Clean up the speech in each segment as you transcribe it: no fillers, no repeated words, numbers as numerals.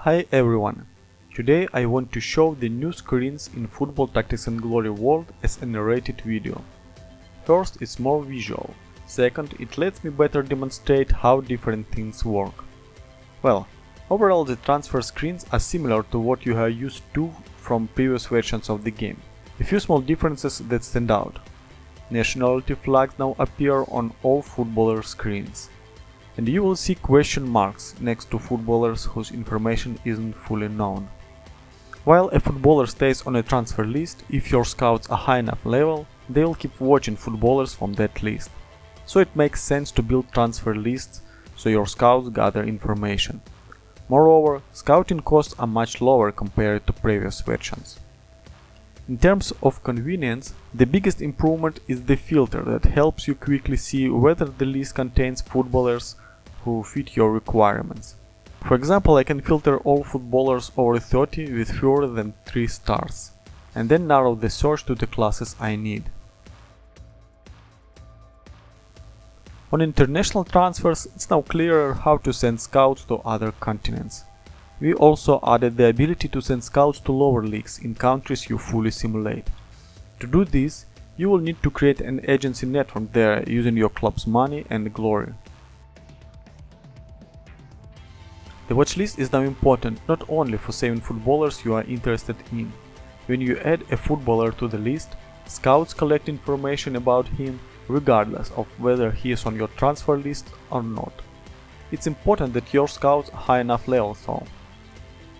Hi everyone! Today I want to show the new screens in Football Tactics and Glory World as a narrated video. First, it's more visual. Second, it lets me better demonstrate how different things work. Well, overall the transfer screens are similar to what you are used to from previous versions of the game. A few small differences that stand out. Nationality flags now appear on all footballer screens. And you will see question marks next to footballers whose information isn't fully known. While a footballer stays on a transfer list, if your scouts are high enough level, they will keep watching footballers from that list. So it makes sense to build transfer lists so your scouts gather information. Moreover, scouting costs are much lower compared to previous versions. In terms of convenience, the biggest improvement is the filter that helps you quickly see whether the list contains footballers who fit your requirements. For example, I can filter all footballers over 30 with fewer than 3 stars, and then narrow the search to the classes I need. On international transfers, it's now clearer how to send scouts to other continents. We also added the ability to send scouts to lower leagues in countries you fully simulate. To do this, you will need to create an agency network there using your club's money and glory. The watchlist is now important not only for saving footballers you are interested in. When you add a footballer to the list, scouts collect information about him regardless of whether he is on your transfer list or not. It's important that your scouts are high enough level though.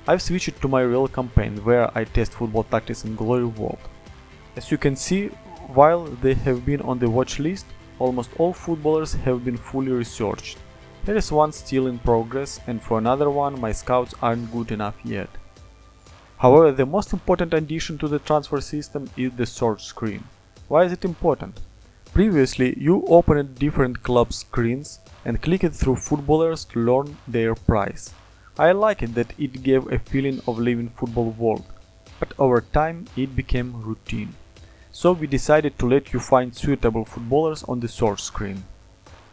I've switched to my real campaign where I test Football Tactics and Glory World. As you can see, while they have been on the watch list, almost all footballers have been fully researched. There is one still in progress, and for another one my scouts aren't good enough yet. However, the most important addition to the transfer system is the search screen. Why is it important? Previously, you opened different club screens and clicked through footballers to learn their price. I liked it that it gave a feeling of living football world, but over time it became routine. So we decided to let you find suitable footballers on the search screen.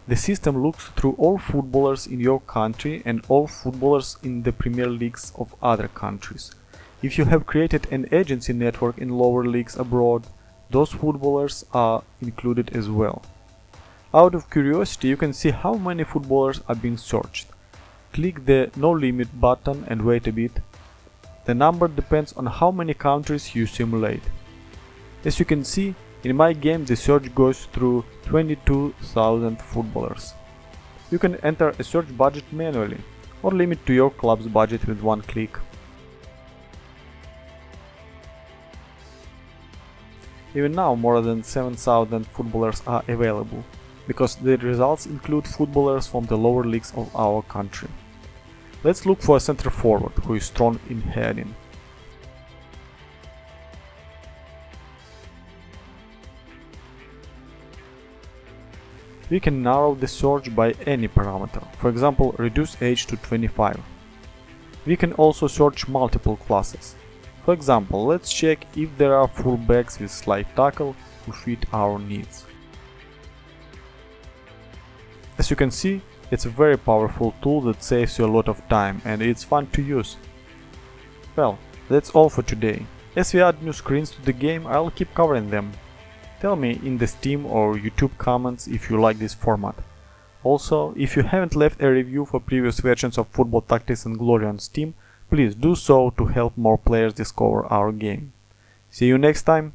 The system looks through all footballers in your country and all footballers in the Premier Leagues of other countries. If you have created an agency network in lower leagues abroad, those footballers are included as well. Out of curiosity, you can see how many footballers are being searched. Click the No Limit button and wait a bit. The number depends on how many countries you simulate. As you can see, in my game the search goes through 22,000 footballers. You can enter a search budget manually, or limit to your club's budget with one click. Even now more than 7,000 footballers are available, because the results include footballers from the lower leagues of our country. Let's look for a center forward who is strong in heading. We can narrow the search by any parameter, for example, reduce age to 25. We can also search multiple classes. For example, let's check if there are fullbacks with slight tackle who fit our needs. As you can see, it's a very powerful tool that saves you a lot of time and it's fun to use. Well, that's all for today. As we add new screens to the game, I'll keep covering them. Tell me in the Steam or YouTube comments if you like this format. Also, if you haven't left a review for previous versions of Football Tactics and Glory on Steam, please do so to help more players discover our game. See you next time!